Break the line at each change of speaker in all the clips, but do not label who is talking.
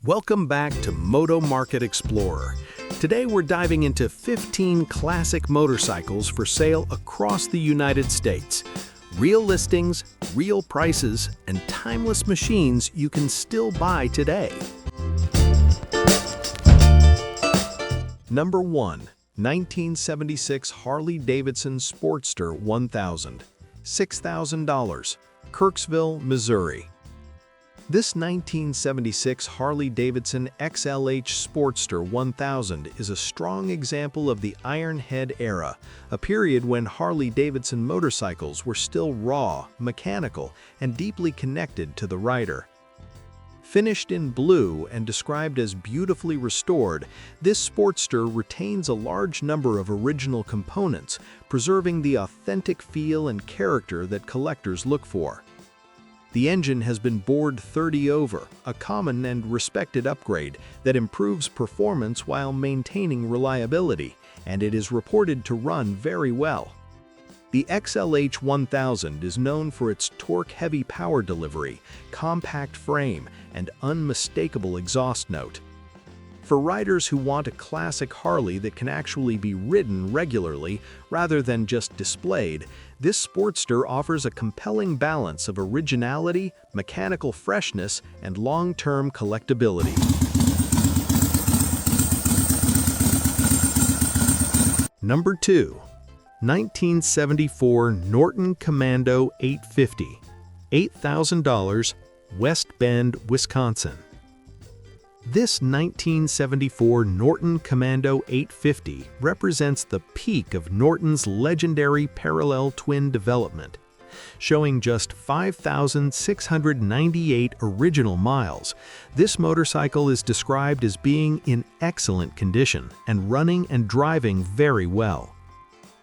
Welcome back to Moto Market Explorer. Today we're diving into 15 classic motorcycles for sale across the United States. Real listings, real prices, and timeless machines you can still buy today. Number 1. 1976 Harley-Davidson Sportster 1000, $6,000, Kirksville, Missouri. This 1976 Harley-Davidson XLH Sportster 1000 is a strong example of the Iron Head era, a period when Harley-Davidson motorcycles were still raw, mechanical, and deeply connected to the rider. Finished in blue and described as beautifully restored, this Sportster retains a large number of original components, preserving the authentic feel and character that collectors look for. The engine has been bored 30 over, a common and respected upgrade that improves performance while maintaining reliability, and it is reported to run very well. The XLH 1000 is known for its torque-heavy power delivery, compact frame, and unmistakable exhaust note. For riders who want a classic Harley that can actually be ridden regularly rather than just displayed, this Sportster offers a compelling balance of originality, mechanical freshness, and long-term collectability. Number 2. 1974 Norton Commando 850, $8,000, West Bend, Wisconsin. This 1974 Norton Commando 850 represents the peak of Norton's legendary parallel twin development. Showing just 5,698 original miles, this motorcycle is described as being in excellent condition and running and driving very well.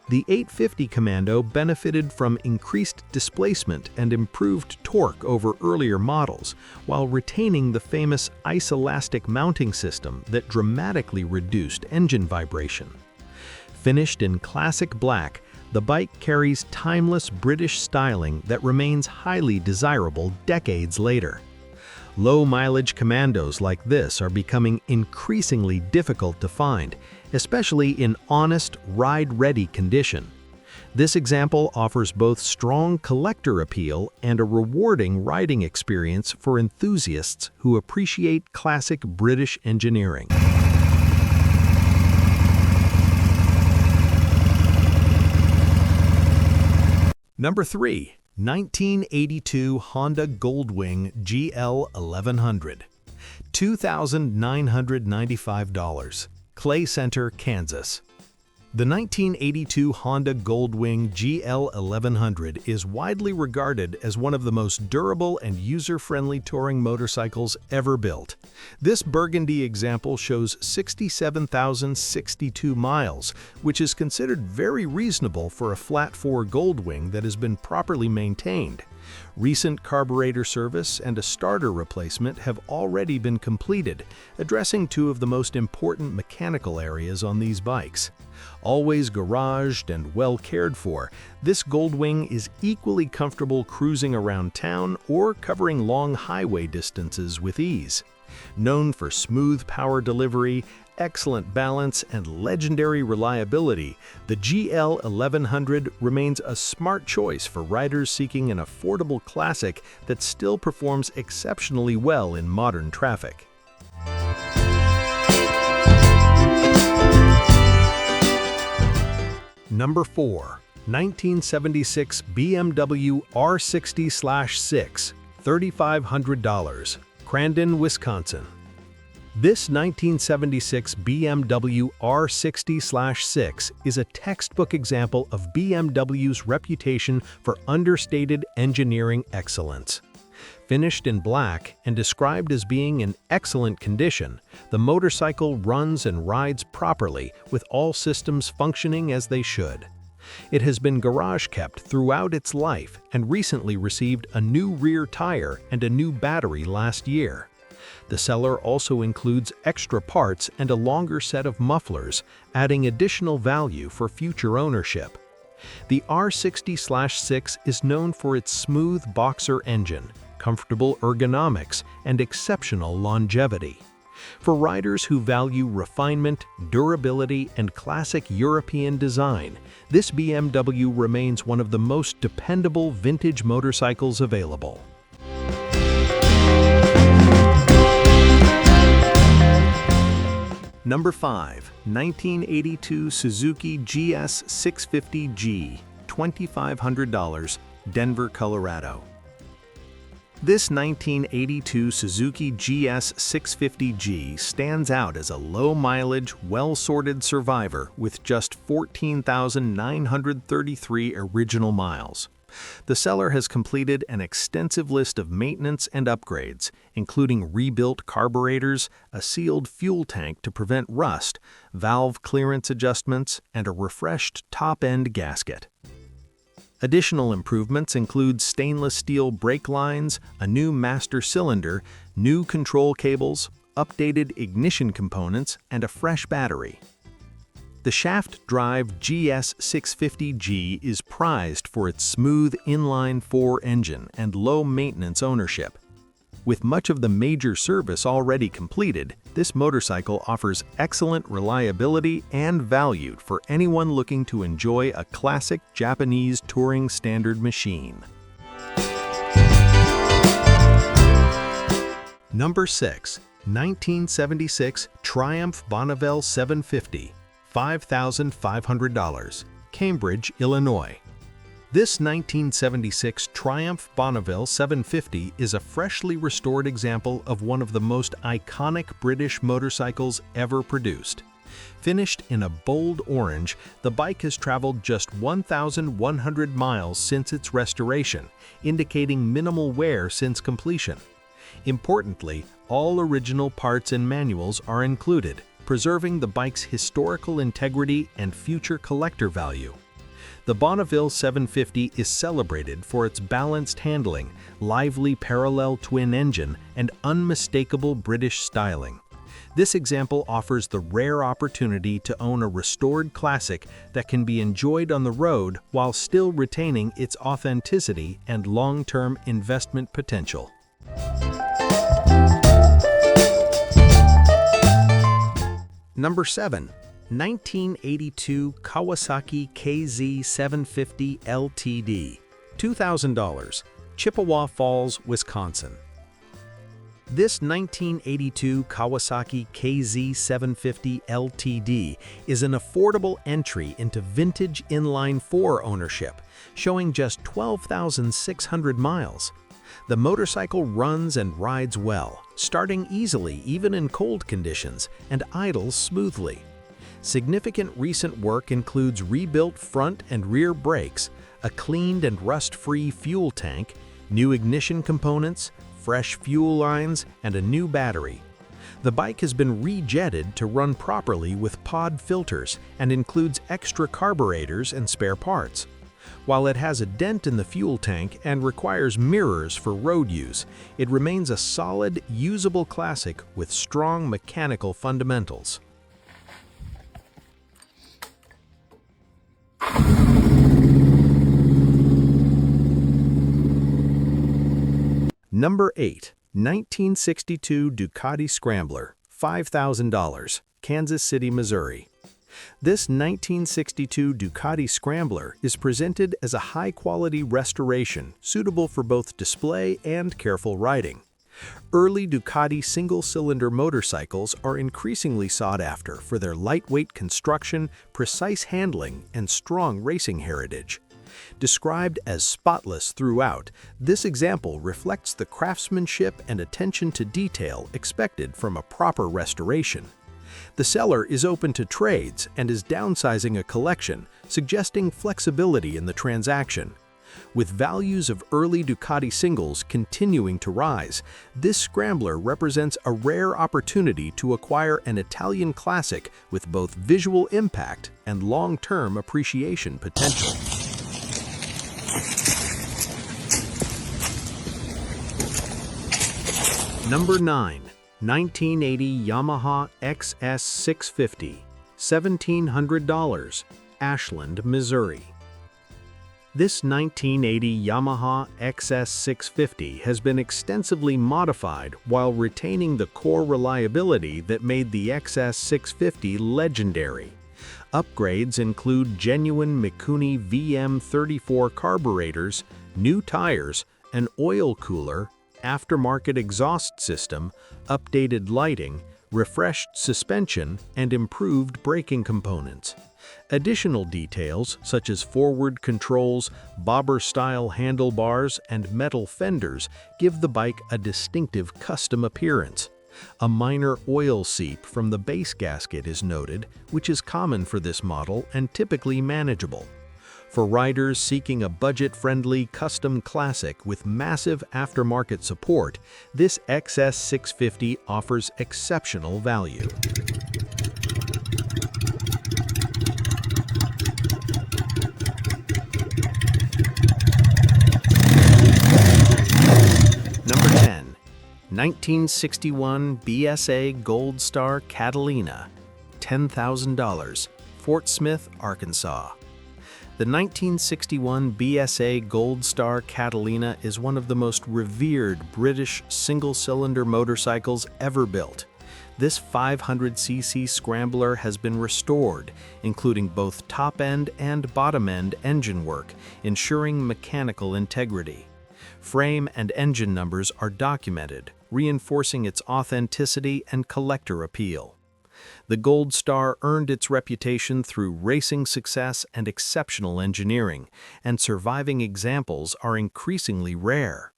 The 850 Commando benefited from increased displacement and improved torque over earlier models, while retaining the famous ice-elastic mounting system that dramatically reduced engine vibration. Finished in classic black, the bike carries timeless British styling that remains highly desirable decades later. Low-mileage Commandos like this are becoming increasingly difficult to find, especially in honest, ride-ready condition. This example offers both strong collector appeal and a rewarding riding experience for enthusiasts who appreciate classic British engineering. Number 3. 1982 Honda Goldwing GL1100, $2,995, Clay Center, Kansas. The 1982 Honda Goldwing GL1100 is widely regarded as one of the most durable and user-friendly touring motorcycles ever built. This burgundy example shows 67,062 miles, which is considered very reasonable for a flat-4 Goldwing that has been properly maintained. Recent carburetor service and a starter replacement have already been completed, addressing two of the most important mechanical areas on these bikes. Always garaged and well cared for, this Goldwing is equally comfortable cruising around town or covering long highway distances with ease. Known for smooth power delivery, excellent balance, and legendary reliability, the GL1100 remains a smart choice for riders seeking an affordable classic that still performs exceptionally well in modern traffic. Number 4. 1976 BMW R60/6, $3,500, Crandon, Wisconsin. This 1976 BMW R60/6 is a textbook example of BMW's reputation for understated engineering excellence. Finished in black and described as being in excellent condition, the motorcycle runs and rides properly with all systems functioning as they should. It has been garage kept throughout its life and recently received a new rear tire and a new battery last year. The seller also includes extra parts and a longer set of mufflers, adding additional value for future ownership. The R60/6 is known for its smooth boxer engine, comfortable ergonomics, and exceptional longevity. For riders who value refinement, durability, and classic European design, this BMW remains one of the most dependable vintage motorcycles available. Number 5. 1982 Suzuki GS650G, $2,500, Denver, Colorado. This 1982 Suzuki GS650G stands out as a low-mileage, well-sorted survivor with just 14,933 original miles. The seller has completed an extensive list of maintenance and upgrades, including rebuilt carburetors, a sealed fuel tank to prevent rust, valve clearance adjustments, and a refreshed top-end gasket. Additional improvements include stainless steel brake lines, a new master cylinder, new control cables, updated ignition components, and a fresh battery. The shaft-drive GS650G is prized for its smooth inline-4 engine and low-maintenance ownership. With much of the major service already completed, this motorcycle offers excellent reliability and value for anyone looking to enjoy a classic Japanese touring standard machine. Number 6. 1976 Triumph Bonneville 750, $5,500, Cambridge, Illinois. This 1976 Triumph Bonneville 750 is a freshly restored example of one of the most iconic British motorcycles ever produced. Finished in a bold orange, the bike has traveled just 1,100 miles since its restoration, indicating minimal wear since completion. Importantly, all original parts and manuals are included, preserving the bike's historical integrity and future collector value. The Bonneville 750 is celebrated for its balanced handling, lively parallel twin engine, and unmistakable British styling. This example offers the rare opportunity to own a restored classic that can be enjoyed on the road while still retaining its authenticity and long-term investment potential. Number 7. 1982 Kawasaki KZ750 LTD, $2,000, Chippewa Falls, Wisconsin. This 1982 Kawasaki KZ750 LTD is an affordable entry into vintage inline-4 ownership, showing just 12,600 miles. The motorcycle runs and rides well, starting easily even in cold conditions, and idles smoothly. Significant recent work includes rebuilt front and rear brakes, a cleaned and rust-free fuel tank, new ignition components, fresh fuel lines, and a new battery. The bike has been rejetted to run properly with pod filters and includes extra carburetors and spare parts. While it has a dent in the fuel tank and requires mirrors for road use, it remains a solid, usable classic with strong mechanical fundamentals. Number 8. 1962 Ducati Scrambler, $5,000, Kansas City, Missouri. This 1962 Ducati Scrambler is presented as a high-quality restoration suitable for both display and careful riding. Early Ducati single-cylinder motorcycles are increasingly sought after for their lightweight construction, precise handling, and strong racing heritage. Described as spotless throughout, this example reflects the craftsmanship and attention to detail expected from a proper restoration. The seller is open to trades and is downsizing a collection, suggesting flexibility in the transaction. With values of early Ducati singles continuing to rise, this Scrambler represents a rare opportunity to acquire an Italian classic with both visual impact and long-term appreciation potential. Number 9. 1980 Yamaha XS650, $1,700, Ashland, Missouri. This 1980 Yamaha XS650 has been extensively modified while retaining the core reliability that made the XS650 legendary. Upgrades include genuine Mikuni VM34 carburetors, new tires, an oil cooler, aftermarket exhaust system, updated lighting, refreshed suspension, and improved braking components. Additional details, such as forward controls, bobber-style handlebars, and metal fenders, give the bike a distinctive custom appearance. A minor oil seep from the base gasket is noted, which is common for this model and typically manageable. For riders seeking a budget-friendly custom classic with massive aftermarket support, this XS650 offers exceptional value. Number 10. 1961 BSA Gold Star Catalina, $10,000, Fort Smith, Arkansas. The 1961 BSA Gold Star Catalina is one of the most revered British single-cylinder motorcycles ever built. This 500cc Scrambler has been restored, including both top-end and bottom-end engine work, ensuring mechanical integrity. Frame and engine numbers are documented, reinforcing its authenticity and collector appeal. The Gold Star earned its reputation through racing success and exceptional engineering, and surviving examples are increasingly rare.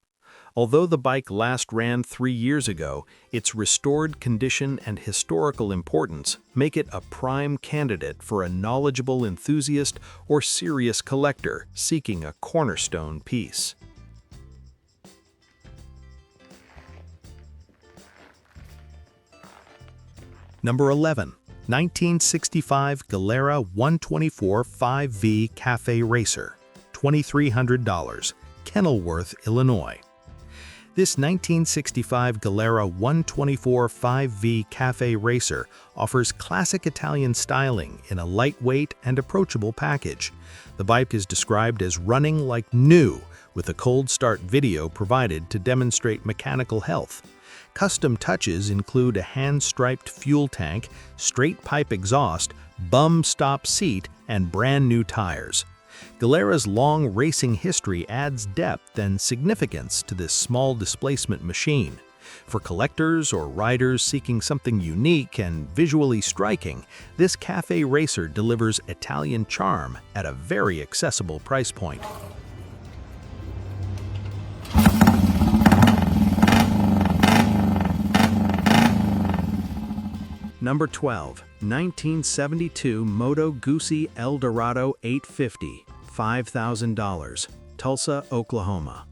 Although the bike last ran 3 years ago, its restored condition and historical importance make it a prime candidate for a knowledgeable enthusiast or serious collector seeking a cornerstone piece. Number 11. 1965 Gilera 124 5V Cafe Racer, $2,300, Kenilworth, Illinois. This 1965 Gilera 124 5V Cafe Racer offers classic Italian styling in a lightweight and approachable package. The bike is described as running like new, with a cold start video provided to demonstrate mechanical health. Custom touches include a hand-striped fuel tank, straight pipe exhaust, bum stop seat, and brand new tires. Gilera's long racing history adds depth and significance to this small displacement machine. For collectors or riders seeking something unique and visually striking, this cafe racer delivers Italian charm at a very accessible price point. Number 12. 1972 Moto Guzzi Eldorado 850, $5,000, Tulsa, Oklahoma.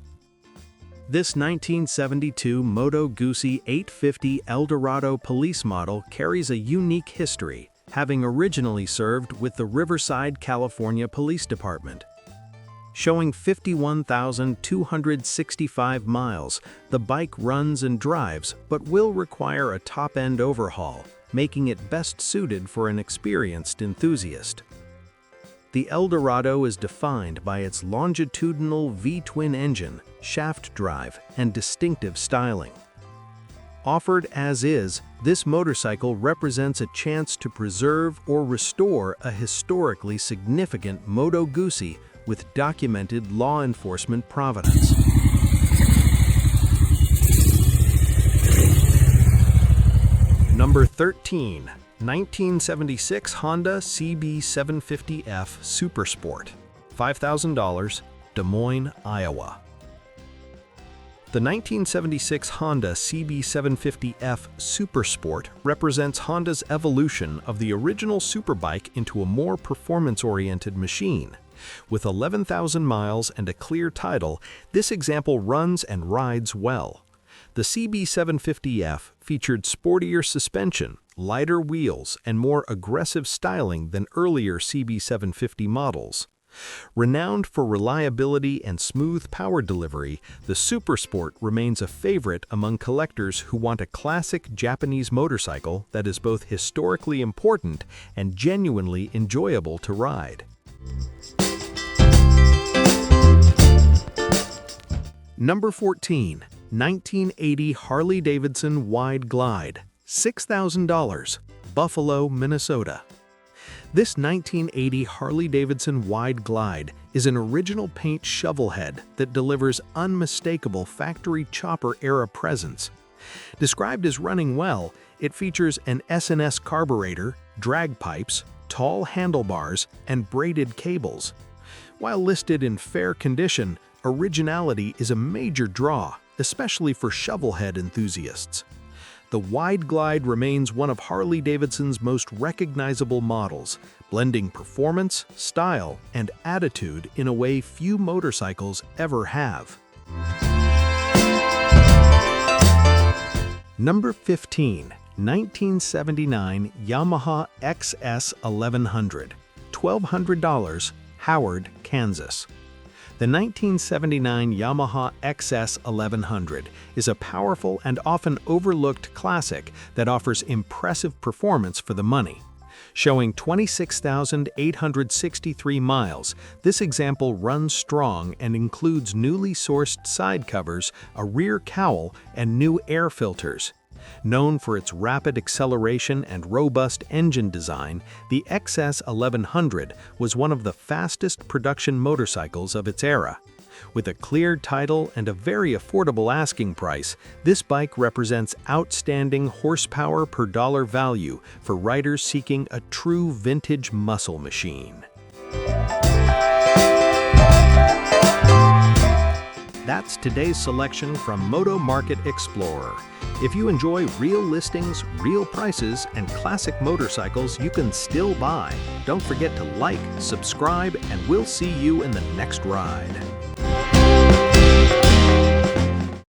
This 1972 Moto Guzzi 850 Eldorado police model carries a unique history, having originally served with the Riverside, California Police Department. Showing 51,265 miles, the bike runs and drives but will require a top-end overhaul, making it best suited for an experienced enthusiast. The Eldorado is defined by its longitudinal V-twin engine, shaft drive, and distinctive styling. Offered as is, this motorcycle represents a chance to preserve or restore a historically significant Moto Guzzi with documented law enforcement provenance. Number 13. 1976 Honda CB750F Supersport, $5,000, Des Moines, Iowa. The 1976 Honda CB750F Supersport represents Honda's evolution of the original superbike into a more performance-oriented machine. With 11,000 miles and a clear title, this example runs and rides well. The CB750F featured sportier suspension, lighter wheels, and more aggressive styling than earlier CB750 models. Renowned for reliability and smooth power delivery, the Supersport remains a favorite among collectors who want a classic Japanese motorcycle that is both historically important and genuinely enjoyable to ride. Number 14. 1980 Harley-Davidson Wide Glide, $6,000, Buffalo, Minnesota. This 1980 Harley-Davidson Wide Glide is an original paint shovelhead that delivers unmistakable factory chopper-era presence. Described as running well, it features an S&S carburetor, drag pipes, tall handlebars, and braided cables. While listed in fair condition, originality is a major draw, especially for shovelhead enthusiasts. The Wide Glide remains one of Harley-Davidson's most recognizable models, blending performance, style, and attitude in a way few motorcycles ever have. Number 15. 1979 Yamaha XS1100, $1,200, Howard, Kansas. The 1979 Yamaha XS1100 is a powerful and often overlooked classic that offers impressive performance for the money. Showing 26,863 miles, this example runs strong and includes newly sourced side covers, a rear cowl, and new air filters. Known for its rapid acceleration and robust engine design, the XS1100 was one of the fastest production motorcycles of its era. With a clear title and a very affordable asking price, this bike represents outstanding horsepower per dollar value for riders seeking a true vintage muscle machine. That's today's selection from Moto Market Explorer. If you enjoy real listings, real prices, and classic motorcycles you can still buy, don't forget to like, subscribe, and we'll see you in the next ride.